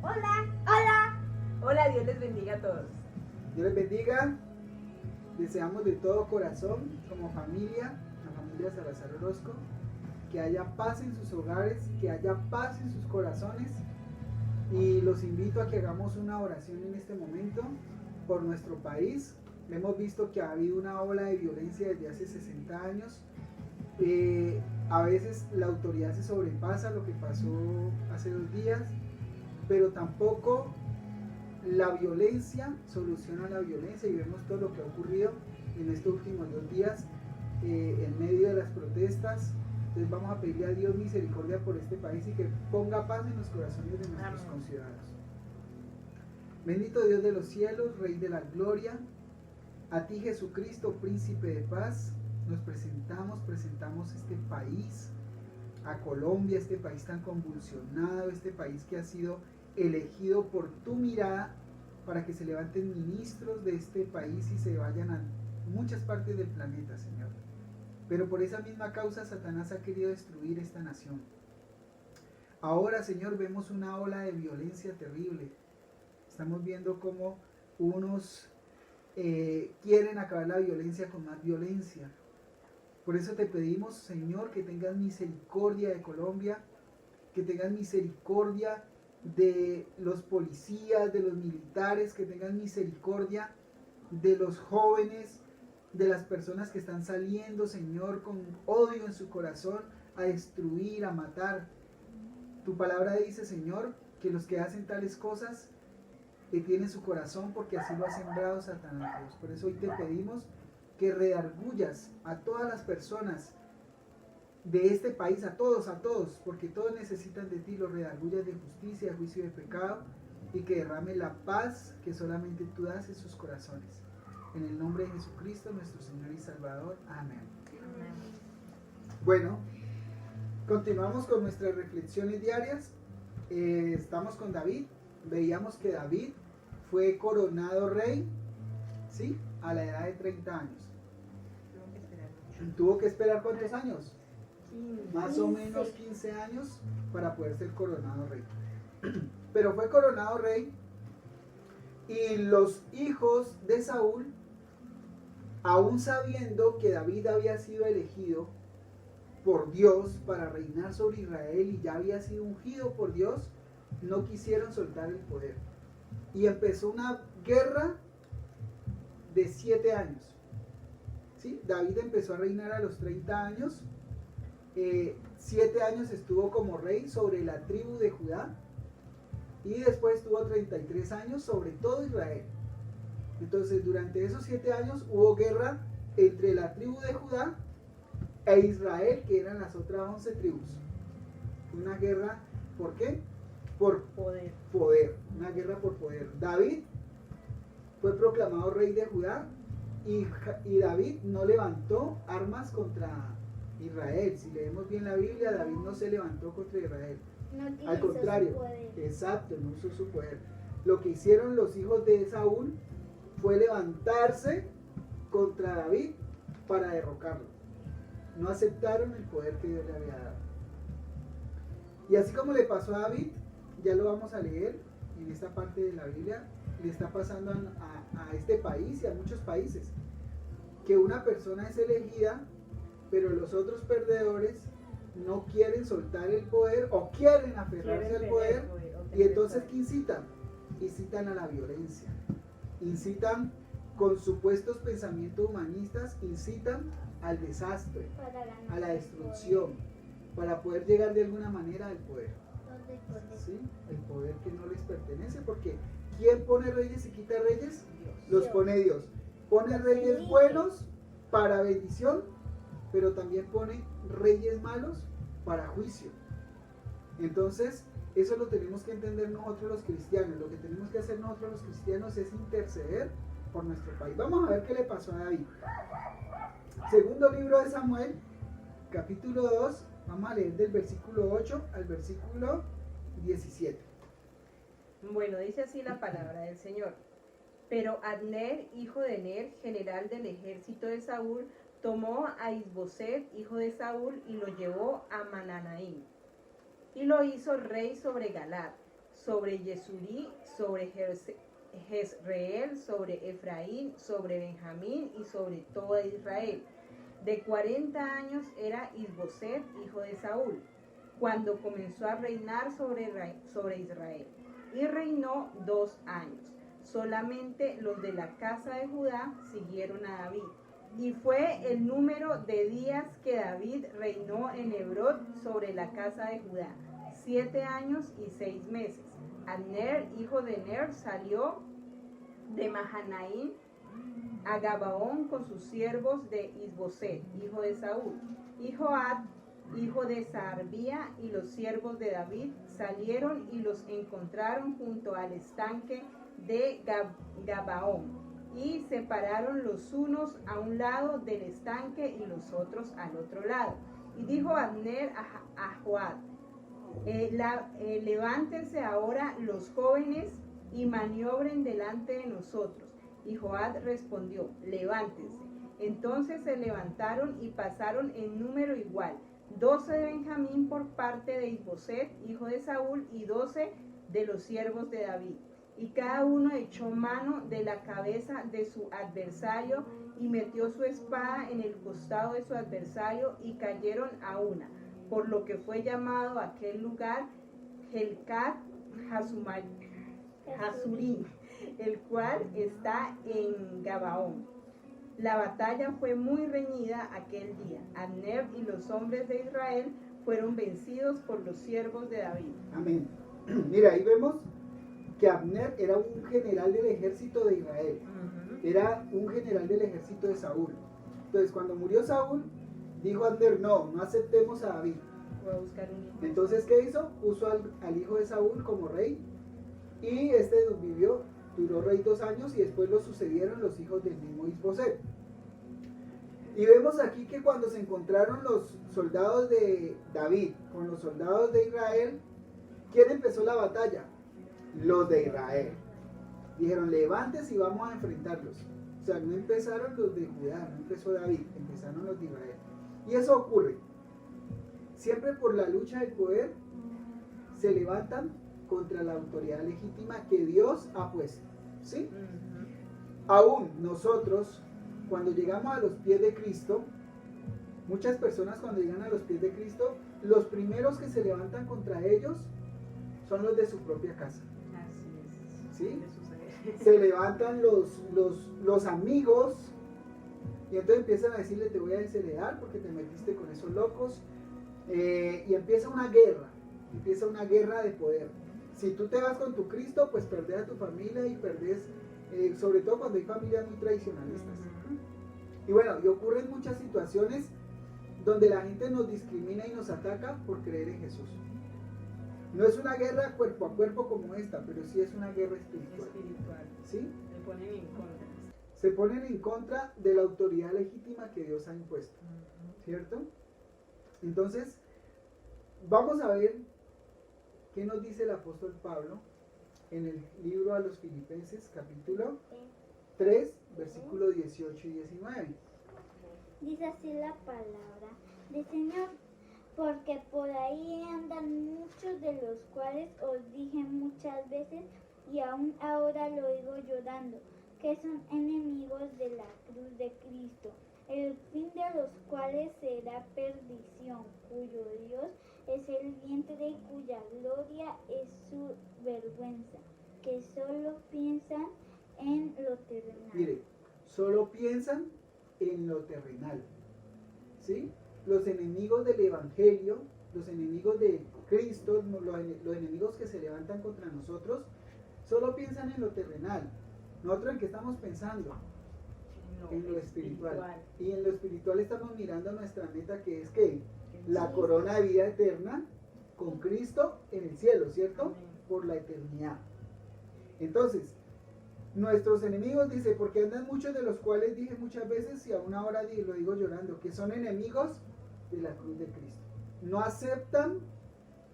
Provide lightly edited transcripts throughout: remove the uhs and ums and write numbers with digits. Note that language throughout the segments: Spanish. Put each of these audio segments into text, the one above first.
Hola. Hola. Hola, Dios les bendiga a todos. Dios les bendiga. Deseamos de todo corazón, como familia, la familia Salazar Orozco, que haya paz en sus hogares, que haya paz en sus corazones. Y los invito a que hagamos una oración en este momento por nuestro país. Hemos visto que ha habido una ola de violencia desde hace 60 años. A veces la autoridad se sobrepasa, lo que pasó hace 2 días, pero tampoco la violencia soluciona la violencia, y vemos todo lo que ha ocurrido en estos últimos 2 días en medio de las protestas. Entonces vamos a pedirle a Dios misericordia por este país y que ponga paz en los corazones de nuestros conciudadanos. Bendito Dios de los cielos, Rey de la gloria, a ti Jesucristo, príncipe de paz, nos presentamos este país, a Colombia, este país tan convulsionado, este país que ha sido elegido por tu mirada para que se levanten ministros de este país y se vayan a muchas partes del planeta, Señor. Pero por esa misma causa Satanás ha querido destruir esta nación. Ahora, Señor, vemos una ola de violencia terrible. Estamos viendo cómo unos quieren acabar la violencia con más violencia. Por eso te pedimos, Señor, que tengas misericordia de Colombia, que tengas misericordia de los policías, de los militares, que tengas misericordia de los jóvenes, de las personas que están saliendo, Señor, con odio en su corazón a destruir, a matar. Tu palabra dice, Señor, que los que hacen tales cosas tienen su corazón porque así lo ha sembrado Satanás, Dios. Por eso hoy te pedimos que redargullas a todas las personas de este país, a todos, porque todos necesitan de ti, los redargullas de justicia, de juicio y de pecado, y que derrame la paz que solamente tú das en sus corazones. En el nombre de Jesucristo, nuestro Señor y Salvador. Amén. Amén. Bueno, continuamos con nuestras reflexiones diarias. Estamos con David. Veíamos que David fue coronado rey, ¿sí? A la edad de 30 años. ¿Tuvo que esperar cuántos años? 15. Más o menos 15 años para poder ser coronado rey. Pero fue coronado rey, y los hijos de Saúl, aún sabiendo que David había sido elegido por Dios para reinar sobre Israel y ya había sido ungido por Dios, no quisieron soltar el poder. Y empezó una guerra de 7 años. ¿Sí? David empezó a reinar a los 30 años. 7 años estuvo como rey sobre la tribu de Judá, y después tuvo 33 años sobre todo Israel. Entonces durante esos 7 años hubo guerra entre la tribu de Judá e Israel, que eran las otras 11 tribus. Una guerra, ¿por qué? Por poder, una guerra por poder. David fue proclamado rey de Judá, y David no levantó armas contra Israel. Si leemos bien la Biblia, David no se levantó contra Israel. No Al contrario, exacto, no usó su poder. Lo que hicieron los hijos de Saúl fue levantarse contra David para derrocarlo. No aceptaron el poder que Dios le había dado. Y así como le pasó a David, ya lo vamos a leer en esta parte de la Biblia, le está pasando a este país y a muchos países, que una persona es elegida, pero los otros perdedores no quieren soltar el poder o quieren aferrarse al poder, y entonces ¿qué incitan? Incitan a la violencia, incitan con supuestos pensamientos humanistas, incitan al desastre, a la destrucción, para poder llegar de alguna manera al poder. ¿Sí? El poder que no les pertenece, porque ¿quién pone reyes y quita reyes? Los pone Dios. Pone reyes buenos para bendición, pero también pone reyes malos para juicio. Entonces, eso lo tenemos que entender nosotros los cristianos. Lo que tenemos que hacer nosotros los cristianos es interceder por nuestro país. Vamos a ver qué le pasó a David. Segundo libro de Samuel, capítulo 2, vamos a leer del versículo 8 al versículo 17. Bueno, dice así la palabra del Señor. Pero Abner, hijo de Ner, general del ejército de Saúl, tomó a Isboset, hijo de Saúl, y lo llevó a Mananaim, y lo hizo rey sobre Galad, sobre Yesurí, sobre Jezreel, sobre Efraín, sobre Benjamín y sobre toda Israel. De 40 años era Isboset, hijo de Saúl, cuando comenzó a reinar sobre Israel. Y reinó 2 años. Solamente los de la casa de Judá siguieron a David. Y fue el número de días que David reinó en Hebrón sobre la casa de Judá, 7 años y 6 meses. Abner, hijo de Ner, salió de Mahanaim a Gabaón con sus siervos de Isboset, hijo de Saúl. Y Joab, hijo de Sarbía, y los siervos de David salieron y los encontraron junto al estanque de Gabaón. Y se pararon los unos a un lado del estanque y los otros al otro lado. Y dijo Abner a Joab: levántense ahora los jóvenes y maniobren delante de nosotros. Y Joab respondió: levántense. Entonces se levantaron y pasaron en número igual, 12 de Benjamín por parte de Isboset, hijo de Saúl, y 12 de los siervos de David. Y cada uno echó mano de la cabeza de su adversario y metió su espada en el costado de su adversario y cayeron a una, por lo que fue llamado aquel lugar Helcat Hasurim, el cual está en Gabaón. La batalla fue muy reñida aquel día. Abner y los hombres de Israel fueron vencidos por los siervos de David. Amén. Mira, ahí vemos que Abner era un general del ejército de Israel. Era un general del ejército de Saúl. Entonces, cuando murió Saúl, dijo Abner: no aceptemos a David. Voy a buscar un hijo. Entonces, ¿qué hizo? Puso al hijo de Saúl como rey. Y este duró rey 2 años, y después lo sucedieron los hijos del mismo Isboset. Y vemos aquí que cuando se encontraron los soldados de David con los soldados de Israel, ¿quién empezó la batalla? Los de Israel. Dijeron: levántense y vamos a enfrentarlos. O sea, no empezaron los de Judá, no empezó David, empezaron los de Israel. Y eso ocurre. Siempre por la lucha del poder se levantan contra la autoridad legítima que Dios ha puesto. ¿Sí? Aún nosotros, cuando llegamos a los pies de Cristo, muchas personas cuando llegan a los pies de Cristo, los primeros que se levantan contra ellos son los de su propia casa. Así es. ¿Sí? Se levantan los amigos, y entonces empiezan a decirle: te voy a desheredar porque te metiste con esos locos. Y empieza una guerra de poder. Si tú te vas con tu Cristo, pues perdés a tu familia y perdés, sobre todo cuando hay familias muy tradicionalistas. Y bueno, y ocurren muchas situaciones donde la gente nos discrimina y nos ataca por creer en Jesús. No es una guerra cuerpo a cuerpo como esta, pero sí es una guerra espiritual. ¿Sí? Se ponen en contra. Se ponen en contra de la autoridad legítima que Dios ha impuesto. ¿Cierto? Entonces, vamos a ver qué nos dice el apóstol Pablo en el libro a los Filipenses, capítulo 3, versículo 18 y 19. Dice así la palabra del Señor: porque por ahí andan muchos, de los cuales os dije muchas veces, y aún ahora lo digo llorando, que son enemigos de la cruz de Cristo, el fin de los cuales será perdición, cuyo Dios es el vientre y cuya gloria es su vergüenza, que solo piensan en lo terrenal. Mire, solo piensan en lo terrenal. ¿Sí? Los enemigos del Evangelio, los enemigos de Cristo, los enemigos que se levantan contra nosotros, solo piensan en lo terrenal. ¿Nosotros en qué estamos pensando? En lo espiritual. Y en lo espiritual estamos mirando nuestra meta, que es que la corona de vida eterna con Cristo en el cielo, ¿cierto? Por la eternidad. Entonces, nuestros enemigos, dice, porque andan muchos, de los cuales dije muchas veces, y aún ahora lo digo llorando, que son enemigos de la cruz de Cristo. No aceptan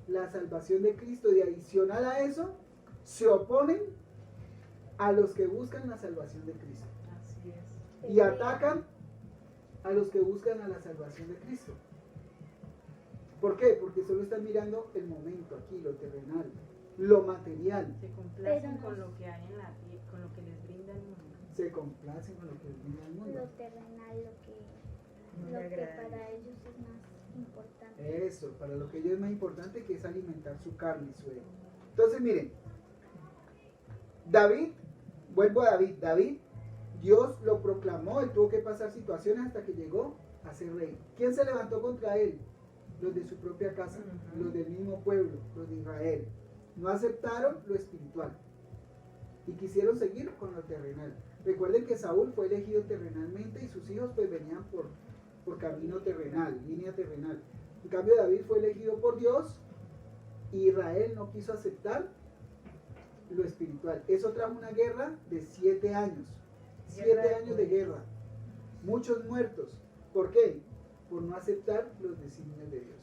la salvación de Cristo, y adicional a eso, se oponen a los que buscan la salvación de Cristo. Así es. Y atacan a los que buscan a la salvación de Cristo. ¿Por qué? Porque solo están mirando el momento aquí, lo terrenal. lo material, Se complacen Pero no- con lo que hay en la con lo que les brinda el mundo. se complacen con lo que les brinda el mundo. lo terrenal, No lo le que agrada. para ellos es más importante. Eso, para lo que ellos es más importante, que es alimentar su carne y su ego. Entonces, miren, David, vuelvo a David, Dios lo proclamó, él tuvo que pasar situaciones hasta que llegó a ser rey. ¿Quién se levantó contra él? Los de su propia casa, Ujú. los del mismo pueblo, los de Israel. No aceptaron lo espiritual y quisieron seguir con lo terrenal. Recuerden que Saúl fue elegido terrenalmente y sus hijos pues venían por camino terrenal, línea terrenal. En cambio David fue elegido por Dios y Israel no quiso aceptar lo espiritual. Eso trajo una guerra de 7 años. 7 Guerra de años de poderes. guerra. Muchos muertos. ¿Por qué? Por no aceptar los designios de Dios.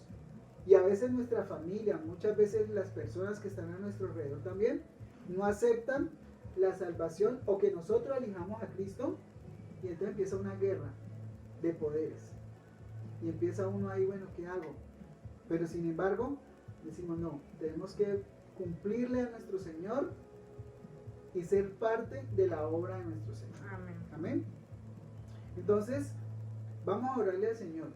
Y a veces nuestra familia, muchas veces las personas que están a nuestro alrededor también, no aceptan la salvación o que nosotros elijamos a Cristo y entonces empieza una guerra de poderes. Y empieza uno ahí, bueno, ¿qué hago? Pero sin embargo, decimos no, tenemos que cumplirle a nuestro Señor y ser parte de la obra de nuestro Señor. Amén. Amén. Entonces, vamos a orarle al Señor.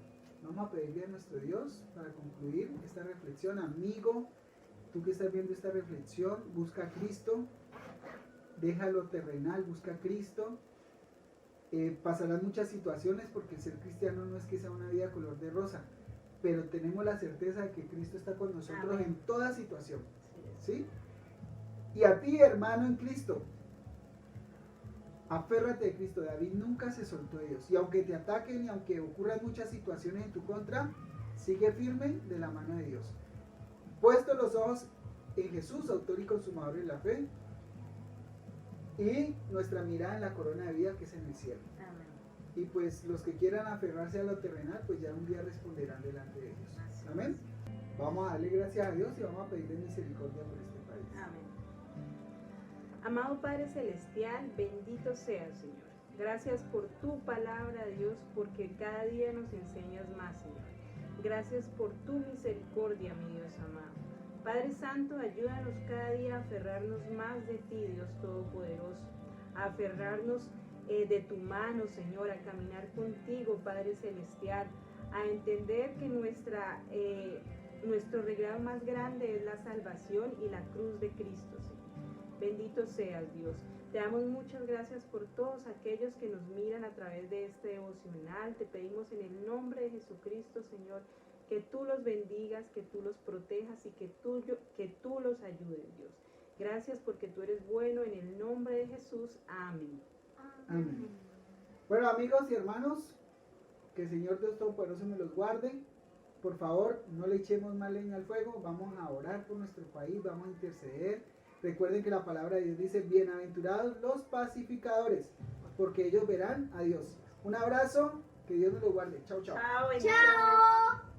Vamos a pedirle a nuestro Dios para concluir esta reflexión. Amigo, tú que estás viendo esta reflexión, busca a Cristo. Déjalo terrenal, busca a Cristo. Pasarán muchas situaciones porque el ser cristiano no es que sea una vida color de rosa, pero tenemos la certeza de que Cristo está con nosotros Amén. en toda situación. Sí. ¿Sí? Y a ti, hermano en Cristo, aférrate de Cristo. David nunca se soltó de Dios. Y aunque te ataquen y aunque ocurran muchas situaciones en tu contra, sigue firme de la mano de Dios. Puesto los ojos en Jesús, autor y consumador de la fe, y nuestra mirada en la corona de vida que es en el cielo. Amén. Y pues los que quieran aferrarse a lo terrenal, pues ya un día responderán delante de Dios. Así Amén. Vamos a darle gracias a Dios y vamos a pedirle misericordia por este país. Amén. Amado Padre Celestial, bendito seas, Señor. Gracias por tu palabra, Dios, porque cada día nos enseñas más, Señor. Gracias por tu misericordia, mi Dios amado. Padre Santo, ayúdanos cada día a aferrarnos más de ti, Dios Todopoderoso, a aferrarnos de tu mano, Señor, a caminar contigo, Padre Celestial, a entender que nuestro regalo más grande es la salvación y la cruz de Cristo, Señor. Bendito seas, Dios. Te damos muchas gracias por todos aquellos que nos miran a través de este devocional. Te pedimos en el nombre de Jesucristo, Señor, que tú los bendigas, que tú los protejas y que tú los ayudes, Dios. Gracias porque tú eres bueno, en el nombre de Jesús. Amén. Amén. Bueno, amigos y hermanos, que el Señor Dios Todopoderoso me los guarde. Por favor, no le echemos más leña al fuego. Vamos a orar por nuestro país, vamos a interceder. Recuerden que la palabra de Dios dice, bienaventurados los pacificadores, porque ellos verán a Dios. Un abrazo, que Dios nos lo guarde. Chao, chao. Chao, bendiciones. ¡Chao!